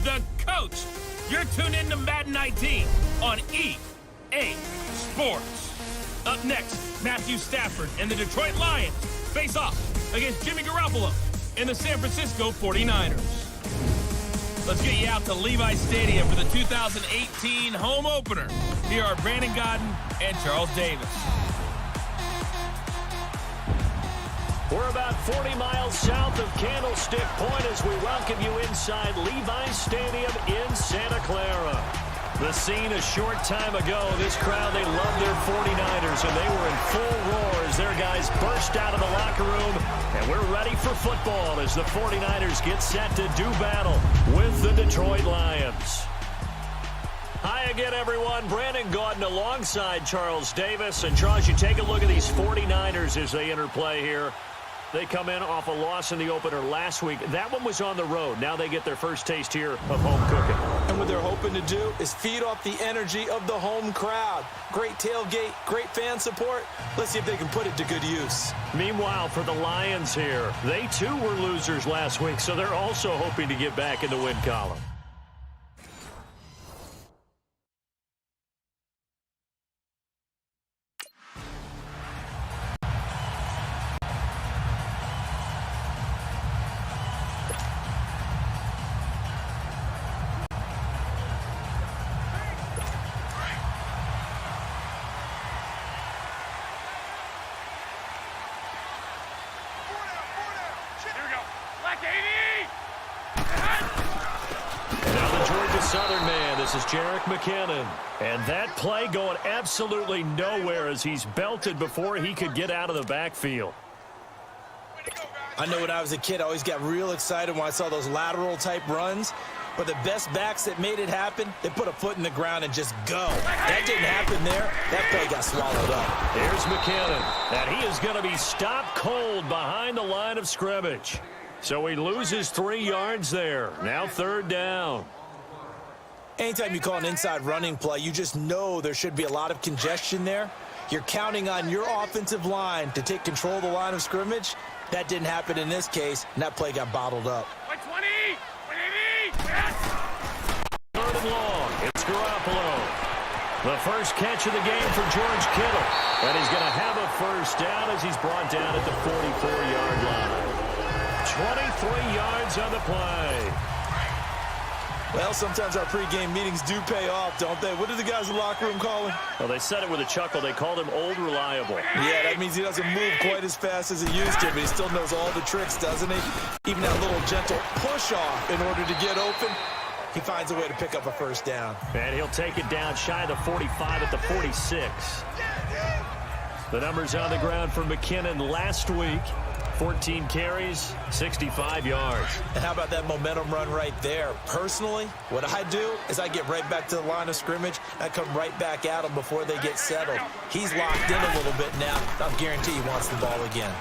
the coach. You're tuned in to Madden 19 on EA Sports. Up next, Matthew Stafford and the Detroit Lions face off against Jimmy Garoppolo and the San Francisco 49ers. Let's get you out to Levi Stadium for the 2018 home opener. Here are Brandon Godden and Charles Davis. We're about 40 miles south of Candlestick Point as we welcome you inside Levi Stadium in Santa Clara. The scene a short time ago, this crowd, they love their 49ers, and they were in full roar as their guys burst out of the locker room. And we're ready for football as the 49ers get set to do battle with the Detroit Lions. Hi again, everyone. Brandon Gaudin alongside Charles Davis. And Charles, you take a look at these 49ers as they interplay here. They come in off a loss in the opener last week. That one was on the road. Now they get their first taste here of home cooking. And what they're hoping to do is feed off the energy of the home crowd. Great tailgate, great fan support. Let's see if they can put it to good use. Meanwhile, for the Lions here, they too were losers last week, so they're also hoping to get back in the win column. Southern man, this is Jerick McKinnon. And that play going absolutely nowhere as he's belted before he could get out of the backfield. I know when I was a kid, I always got real excited when I saw those lateral type runs. But the best backs that made it happen, they put a foot in the ground and just go. That didn't happen there. That play got swallowed up. Here's McKinnon. And he is going to be stopped cold behind the line of scrimmage. So he loses 3 yards there. Now 3rd down. Anytime you call an inside running play, you just know there should be a lot of congestion there. You're counting on your offensive line to take control of the line of scrimmage. That didn't happen in this case, and that play got bottled up. 20, 3rd and long. It's Garoppolo. The first catch of the game for George Kittle. And he's going to have a first down as he's brought down at the 44-yard line. 23 yards on the play. Well, sometimes our pregame meetings do pay off, don't they? What do the guys in the locker room call him? Well, they said it with a chuckle. They called him Old Reliable. Yeah, that means he doesn't move quite as fast as he used to, but he still knows all the tricks, doesn't he? Even that little gentle push-off in order to get open, he finds a way to pick up a first down. And he'll take it down shy of the 45 at the 46. The numbers on the ground for McKinnon last week. 14 carries, 65 yards. And how about that momentum run right there? Personally, what I do is I get right back to the line of scrimmage. I come right back at them before they get settled. He's locked in a little bit now. I guarantee he wants the ball again.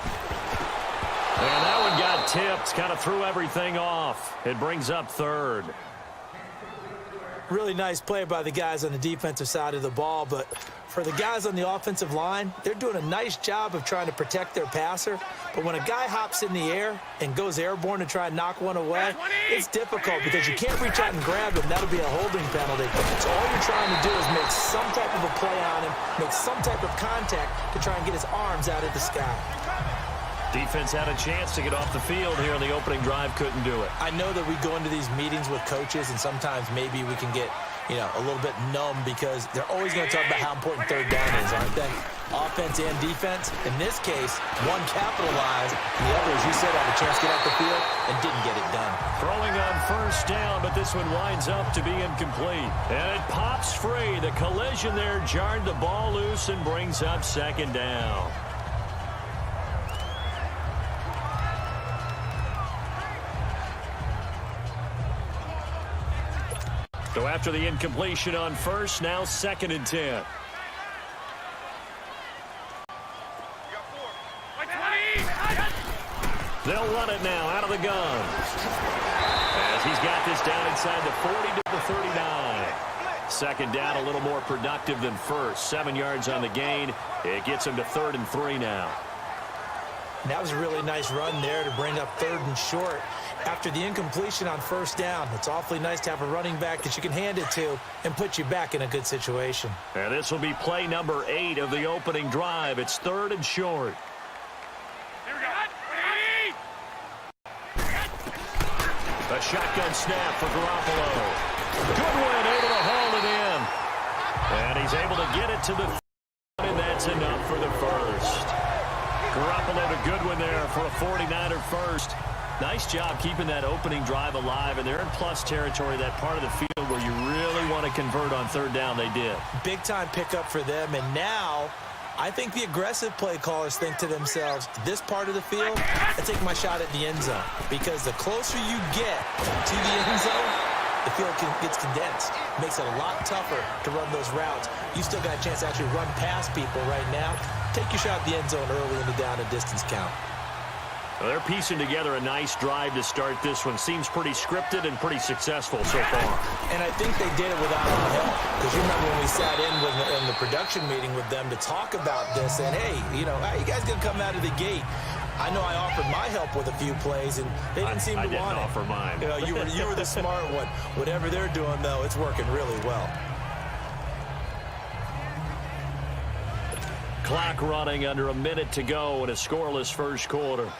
And that one got tipped. Kind of threw everything off. It brings up 3rd. Really nice play by the guys on the defensive side of the ball, but for the guys on the offensive line, they're doing a nice job of trying to protect their passer. But when a guy hops in the air and goes airborne to try and knock one away, it's difficult because you can't reach out and grab him. That'll be a holding penalty. So all you're trying to do is make some type of a play on him, make some type of contact to try and get his arms out of the sky. Defense had a chance to get off the field here in the opening drive, couldn't do it. I know that we go into these meetings with coaches, and sometimes maybe we can get, a little bit numb because they're always going to talk about how important 3rd down is, aren't they? Offense and defense. In this case, one capitalized, and the other, as you said, had a chance to get off the field and didn't get it done. Throwing on first down, but this one winds up to be incomplete. And it pops free. The collision there jarred the ball loose and brings up 2nd down. So after the incompletion on first, now 2nd and 10. They'll run it now out of the gun. As he's got this down inside the 40 to the 39. 2nd down, a little more productive than first. 7 yards on the gain. It gets him to 3rd and 3 now. And that was a really nice run there to bring up 3rd and short. After the incompletion on 1st down, it's awfully nice to have a running back that you can hand it to and put you back in a good situation. And this will be play number 8 of the opening drive. It's 3rd and short. Here we go. A shotgun snap for Garoppolo. Goodwin able to haul it in. And he's able to get it to the and that's enough for the first. Garoppolo to Goodwin there for a 49er first. Nice job keeping that opening drive alive, and they're in plus territory, that part of the field where you really want to convert on 3rd down. They did. Big-time pickup for them, and now I think the aggressive play callers think to themselves, this part of the field, I take my shot at the end zone, because the closer you get to the end zone, the field gets condensed. Makes it a lot tougher to run those routes. You still got a chance to actually run past people right now. Take your shot at the end zone early in the down and distance count. Well, they're piecing together a nice drive to start this one. Seems pretty scripted and pretty successful so far. And I think they did it without our help. Because you remember when we sat in the production meeting with them to talk about this, and hey, you know, how you guys going to come out of the gate? I know I offered my help with a few plays, and they didn't seem to want it. I didn't offer mine. You know, you were the smart one. Whatever they're doing, though, it's working really well. Clock running under a minute to go in a scoreless first quarter.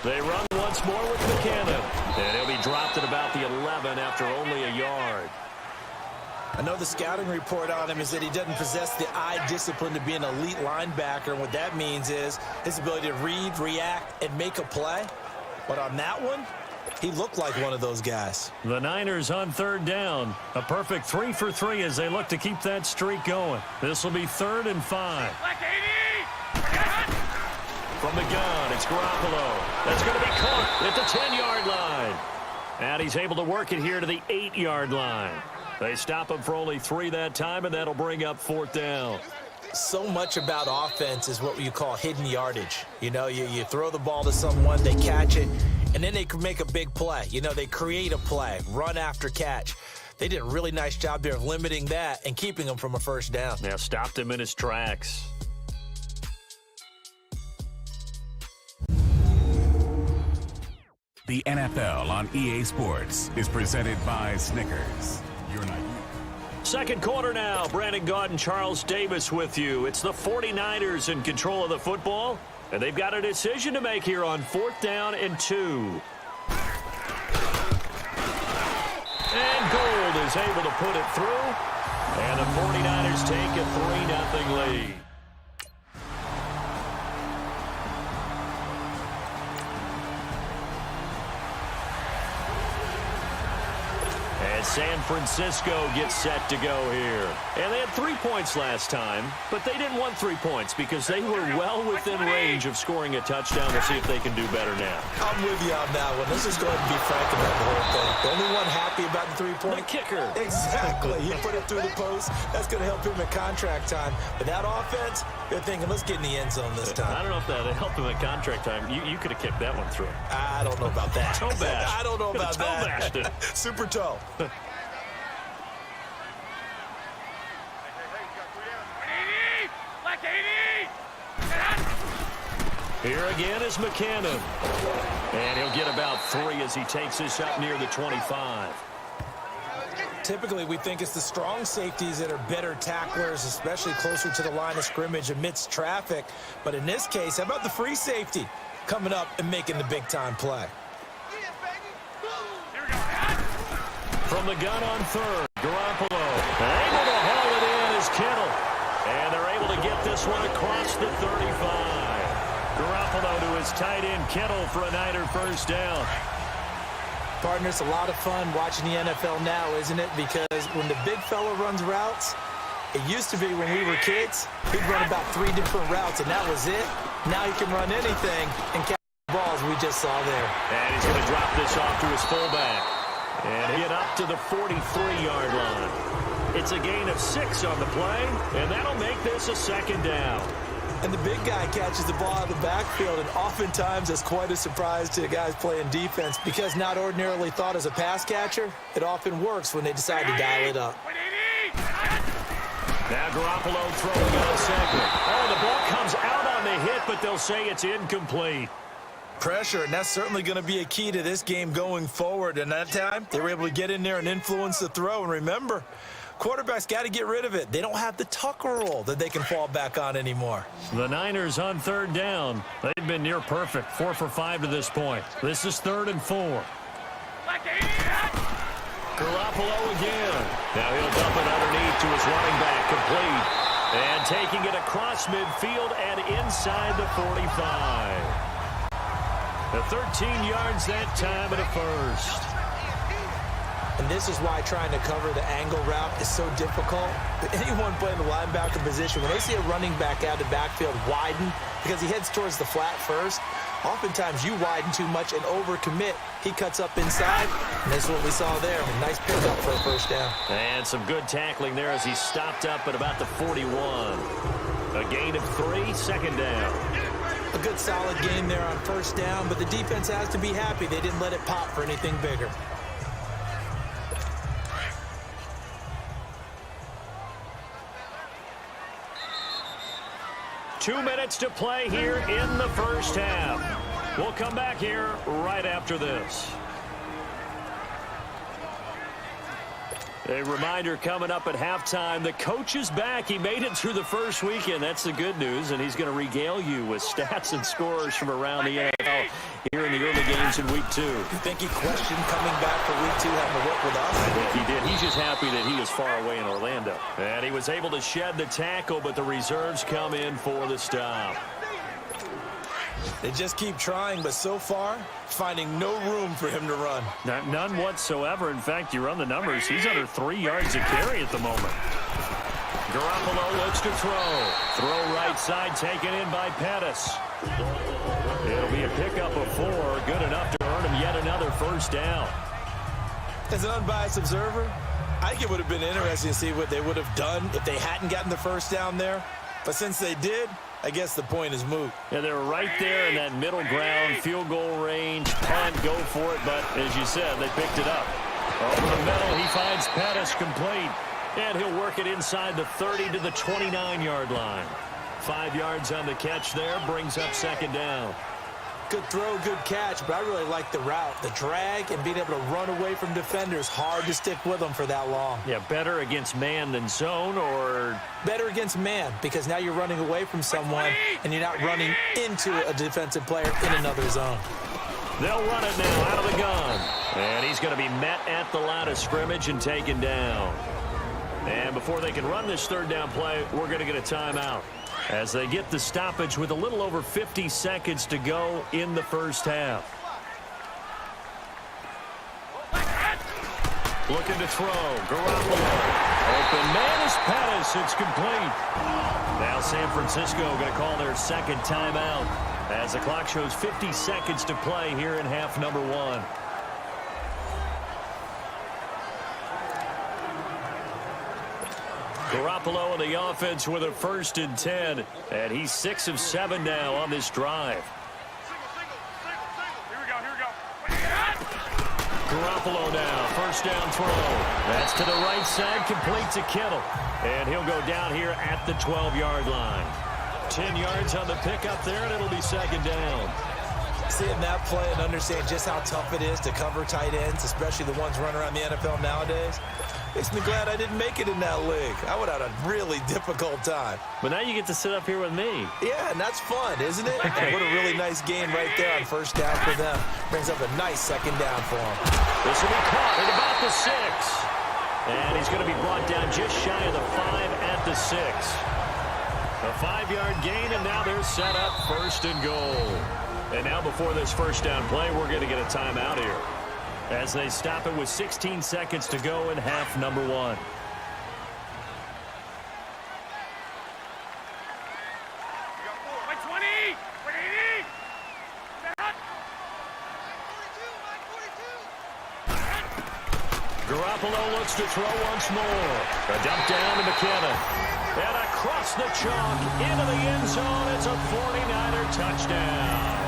They run once more with McKenna. And he'll be dropped at about the 11 after only a yard. I know the scouting report on him is that he doesn't possess the eye discipline to be an elite linebacker. And what that means is his ability to read, react, and make a play. But on that one, he looked like one of those guys. The Niners on 3rd down. A perfect 3 for 3 as they look to keep that streak going. This will be 3rd and 5. From the gun, it's Garoppolo. That's going to be caught at the 10-yard line. And he's able to work it here to the 8-yard line. They stop him for only 3 that time, and that'll bring up 4th down. So much about offense is what you call hidden yardage. You know, you throw the ball to someone, they catch it, and then they can make a big play. You know, they create a play, run after catch. They did a really nice job there of limiting that and keeping him from a 1st down. Now stopped him in his tracks. The NFL on EA Sports is presented by Snickers. You're not you. Second quarter now. Brandon Gaudin, Charles Davis with you. It's the 49ers in control of the football, and they've got a decision to make here on 4th down and 2. And Gold is able to put it through, and the 49ers take a 3-0 lead. San Francisco gets set to go here. And they had 3 points last time, but they didn't want 3 points because they were well within range of scoring a touchdown. We'll see if they can do better now. I'm with you on that one. Let's just go ahead and be frank about the whole thing. The only one happy about the 3-point? The kicker. Exactly. He put it through the post. That's going to help him at contract time. But that offense, they're thinking, let's get in the end zone this time. I don't know if that helped him at contract time. You could have kicked that one through. I don't know about that. Toe bash. I don't know about toe that. Bashed it. Super toe. Here again is McKinnon. And he'll get about 3 as he takes this up near the 25. Typically, we think it's the strong safeties that are better tacklers, especially closer to the line of scrimmage amidst traffic. But in this case, how about the free safety coming up and making the big-time play? From the gun on 3rd, Garoppolo. Able to haul it in is Kittle. And they're able to get this one across the 35. Garoppolo to his tight end, Kittle, for a Niner 1st down. Partner, it's a lot of fun watching the NFL now, isn't it? Because when the big fella runs routes, it used to be when we were kids, he'd run about 3 different routes, and that was it. Now he can run anything and catch the balls we just saw there. And he's going to drop this off to his fullback and get up to the 43-yard line. It's a gain of 6 on the play, and that'll make this a 2nd down. And the big guy catches the ball out of the backfield, and oftentimes that's quite a surprise to the guys playing defense because not ordinarily thought as a pass catcher, it often works when they decide to dial it up. Now Garoppolo throwing on second. Oh, the ball comes out on the hit, but they'll say it's incomplete. Pressure, and that's certainly going to be a key to this game going forward. And that time, they were able to get in there and influence the throw. And remember, quarterbacks got to get rid of it. They don't have the Tucker roll that they can fall back on anymore. The Niners on third down. They've been near perfect, 4 for 5 to this point. This is 3rd and 4. Garoppolo again. Now he'll dump it underneath to his running back, complete. And taking it across midfield and inside the 45. The 13 yards that time and a first. And this is why trying to cover the angle route is so difficult. Anyone playing the linebacker position, when they see a running back out of the backfield widen because he heads towards the flat first, oftentimes you widen too much and overcommit. He cuts up inside, and this is what we saw there. A nice pickup for a first down. And some good tackling there as he stopped up at about the 41. A gain of 3, second down. A good solid game there on first down, but the defense has to be happy they didn't let it pop for anything bigger. Two minutes to play here in the first half. We'll come back here right after this. A reminder coming up at halftime. The coach is back. He made it through the first weekend. That's the good news, and he's going to regale you with stats and scores from around the NFL here in the early games in Week 2. You think he questioned coming back for Week 2 having to work with us? I think he did. He's just happy that he is far away in Orlando. And he was able to shed the tackle, but the reserves come in for the stop. They just keep trying, but so far, finding no room for him to run. None whatsoever. In fact, you run the numbers. He's under 3 yards a carry at the moment. Garoppolo looks to throw. Throw right side taken in by Pettis. It'll be a pickup of 4. Good enough to earn him yet another first down. As an unbiased observer, I think it would have been interesting to see what they would have done if they hadn't gotten the first down there. But since they did, I guess the point is moot. Yeah, they were right there in that middle ground, field goal range, punt, go for it, but as you said, they picked it up. Over the middle, he finds Pettis complete, and he'll work it inside the 30 to the 29-yard line. 5 yards on the catch there, brings up second down. Good throw, good catch, but I really like the route. The drag and being able to run away from defenders, hard to stick with them for that long. Yeah, better against man than zone, or better against man, because now you're running away from someone and you're not running into a defensive player in another zone. They'll run it now out of the gun. And he's going to be met at the line of scrimmage and taken down. And before they can run this third down play, we're going to get a timeout as they get the stoppage with a little over 50 seconds to go in the first half. Looking to throw. Garoppolo. Open man is Pettis. It's complete. Now San Francisco going to call their second timeout as the clock shows 50 seconds to play here in half number 1. Garoppolo in the offense with a 1st and 10. And he's 6 of 7 now on this drive. Here we go. Garoppolo now, first down throw. That's to the right side, complete to Kittle. And he'll go down here at the 12-yard line. 10 yards on the pickup there, and it'll be second down. Seeing that play and understand just how tough it is to cover tight ends, especially the ones running around the NFL nowadays, makes me glad I didn't make it in that league. I would have had a really difficult time. But now you get to sit up here with me. Yeah, and that's fun, isn't it? And what a really nice game right there on first down for them. Brings up a nice second down for them. This will be caught at about the 6. And he's going to be brought down just shy of the 5 at the 6. A 5-yard gain, and now they're set up 1st and goal. And now before this first down play, we're going to get a timeout here as they stop it with 16 seconds to go in half number 1. Garoppolo looks to throw once more. A dump down to McKinnon. And across the chalk into the end zone. It's a 49er touchdown.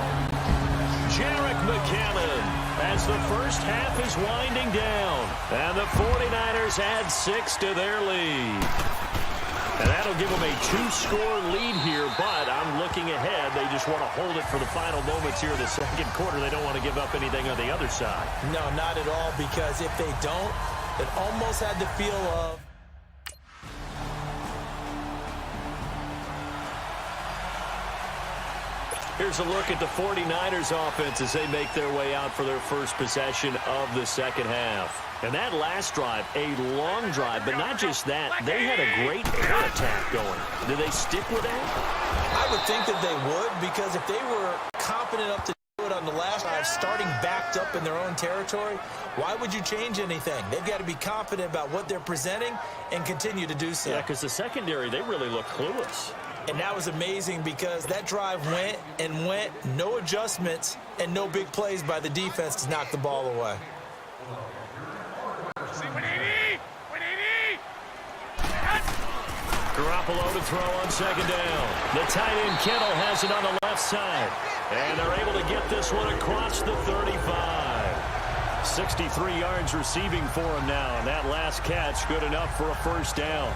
Jerick McKinnon as the first half is winding down. And the 49ers add 6 to their lead. And that'll give them a 2-score lead here, but I'm looking ahead. They just want to hold it for the final moments here in the second quarter. They don't want to give up anything on the other side. No, not at all, because if they don't, it almost had the feel of... Here's a look at the 49ers offense as they make their way out for their first possession of the second half. And that last drive, a long drive, but not just that. They had a great air attack going. Do they stick with that? I would think that they would, because if they were confident enough to do it on the last drive, starting backed up in their own territory, why would you change anything? They've got to be confident about what they're presenting and continue to do so. Yeah, because the secondary, they really look clueless. And that was amazing because that drive went and went, no adjustments, and no big plays by the defense to knock the ball away. Garoppolo to throw on second down. The tight end Kittle has it on the left side. And they're able to get this one across the 35. 63 yards receiving for him now. And that last catch good enough for a first down.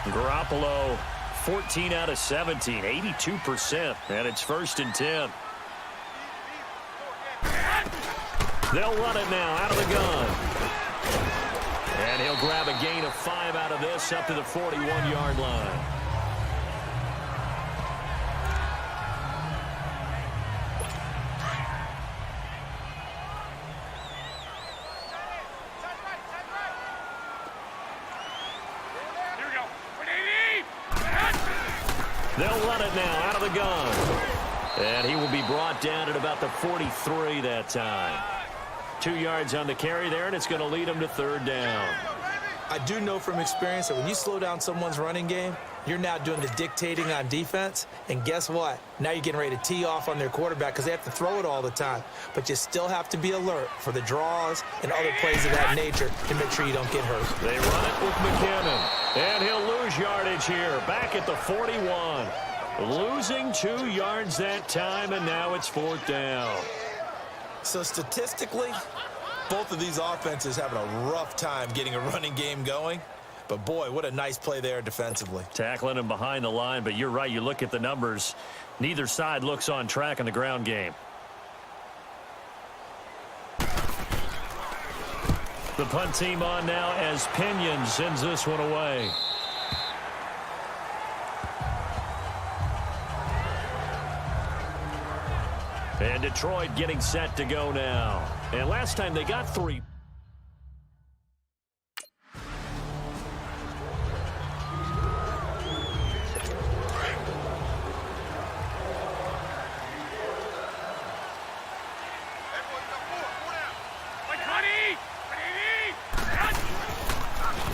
Garoppolo, 14 out of 17, 82%. And it's 1st and 10. They'll run it now out of the gun. And he'll grab a gain of 5 out of this up to the 41-yard line. They'll run it now out of the gun. And he will be brought down at about the 43 that time. 2 yards on the carry there, and it's going to lead him to 3rd down. I do know from experience that when you slow down someone's running game, you're now doing the dictating on defense. And guess what? Now you're getting ready to tee off on their quarterback because they have to throw it all the time. But you still have to be alert for the draws and other plays of that nature to make sure you don't get hurt. They run it with McKinnon. And he'll lose yardage here, back at the 41. Losing 2 yards that time, and now it's 4th down. So statistically, both of these offenses having a rough time getting a running game going. But, boy, what a nice play there defensively. Tackling him behind the line, but you're right. You look at the numbers. Neither side looks on track in the ground game. The punt team on now as Pinion sends this one away. And Detroit getting set to go now. And last time they got 3.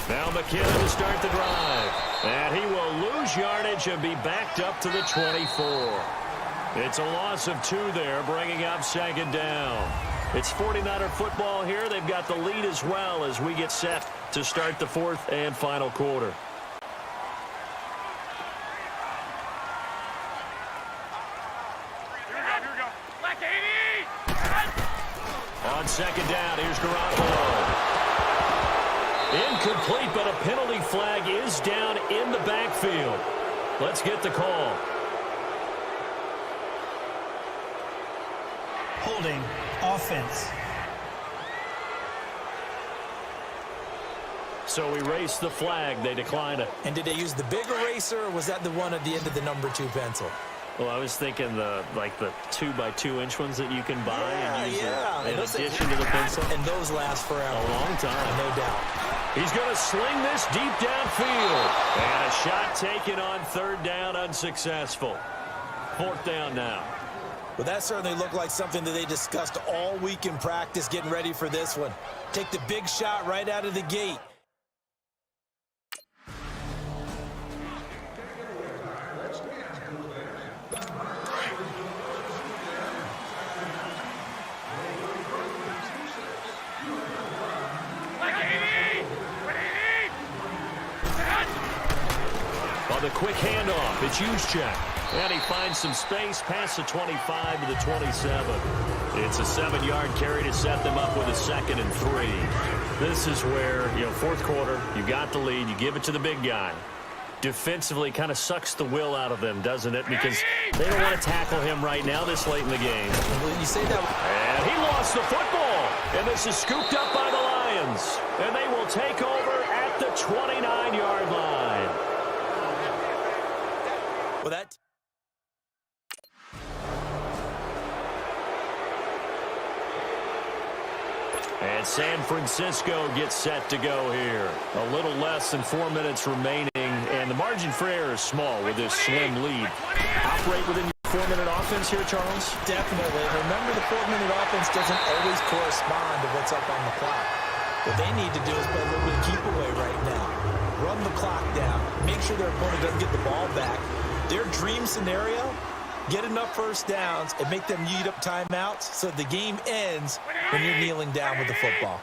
Now McKinnon to start the drive. And he will lose yardage and be backed up to the 24. It's a loss of 2 there, bringing up 2nd down. It's 49er football here. They've got the lead as well as we get set to start the 4th and final quarter. On 2nd down, here's Garoppolo. Incomplete, but a penalty flag is down in the backfield. Let's get the call. Holding offense. So we race the flag. They decline it. And did they use the big eraser, or was that the one at the end of the number 2 pencil? Well, I was thinking the 2x2-inch ones that you can buy and use in addition to the pencil. And those last forever. A long time. No doubt. He's going to sling this deep downfield. And a shot taken on 3rd down, unsuccessful. 4th down now. Well, that certainly looked like something that they discussed all week in practice getting ready for this one. Take the big shot right out of the gate. On the quick handoff, it's Juszczyk. And he finds some space past the 25 to the 27. It's a 7-yard carry to set them up with a 2nd and 3. This is where, fourth quarter, you got the lead, you give it to the big guy. Defensively kind of sucks the will out of them, doesn't it? Because they don't want to tackle him right now this late in the game. Well, you say that. And he lost the football. And this is scooped up by the Lions. And they will take over at the 29-yard line. Well, that. And San Francisco gets set to go here. A little less than 4 minutes remaining, and the margin for error is small with this slim lead. Operate within your 4-minute offense here, Charles? Definitely. Remember, the 4-minute offense doesn't always correspond to what's up on the clock. What they need to do is play a little bit of keep away right now. Run the clock down. Make sure their opponent doesn't get the ball back. Their dream scenario, get enough first downs and make them eat up timeouts so the game ends when you're kneeling down with the football.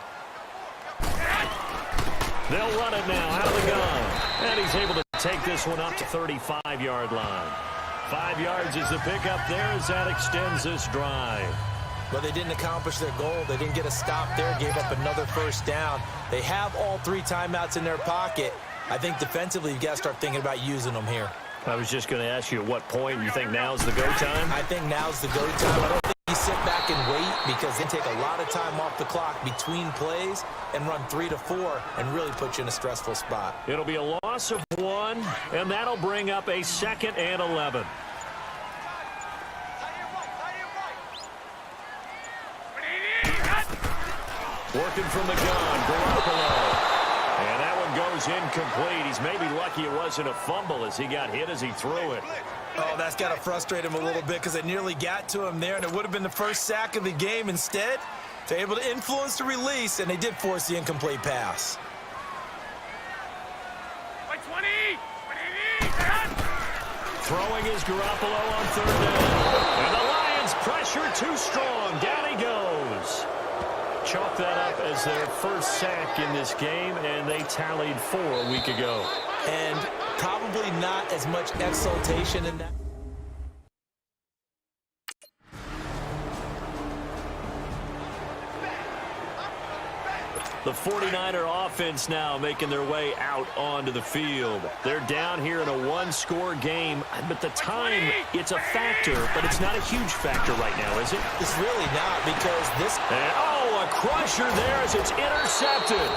They'll run it now out of the gun. And he's able to take this one up to 35-yard line. 5 yards is the pickup there as that extends this drive. But they didn't accomplish their goal. They didn't get a stop there, gave up another first down. They have all 3 timeouts in their pocket. I think defensively you've got to start thinking about using them here. I was just going to ask you at what point you think now's the go time? I think now's the go time. I don't think you sit back and wait because they take a lot of time off the clock between plays and run 3 to 4 and really put you in a stressful spot. It'll be a loss of 1, and that'll bring up a 2nd and 11. Working from the gun, Garoppolo. And that one goes incomplete. He's maybe lucky it wasn't a fumble as he got hit as he threw it. Oh, that's got to frustrate him a little bit because it nearly got to him there, and it would have been the first sack of the game. Instead, they're able to influence the release, and they did force the incomplete pass. Throwing is Garoppolo on 3rd down. And the Lions pressure too strong. Down he goes. Chalk that up as their first sack in this game, and they tallied 4 a week ago. And probably not as much exultation in that. The 49er offense now making their way out onto the field. They're down here in a 1-score game, but the time, it's a factor, but it's not a huge factor right now, is it? It's really not because this... And, a crusher there as it's intercepted.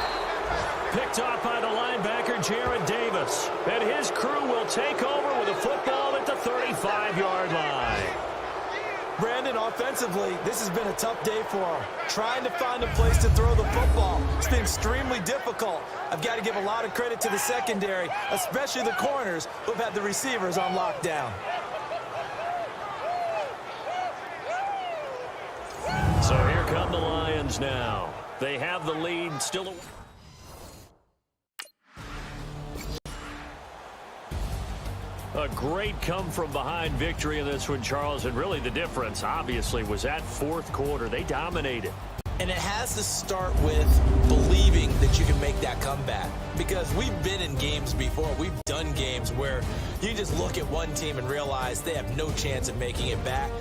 Picked off by the linebacker, Jared Davis. And his crew will take over with a football at the 35-yard line. Brandon, offensively, this has been a tough day for him. Trying to find a place to throw the football. It's been extremely difficult. I've got to give a lot of credit to the secondary, especially the corners who've had the receivers on lockdown. So here come the Lions now. They have the lead still. A great come-from-behind victory in this one, Charles, and really the difference, obviously, was that fourth quarter. They dominated. And it has to start with believing that you can make that comeback. Because we've been in games before. We've done games where you just look at one team and realize they have no chance of making it back.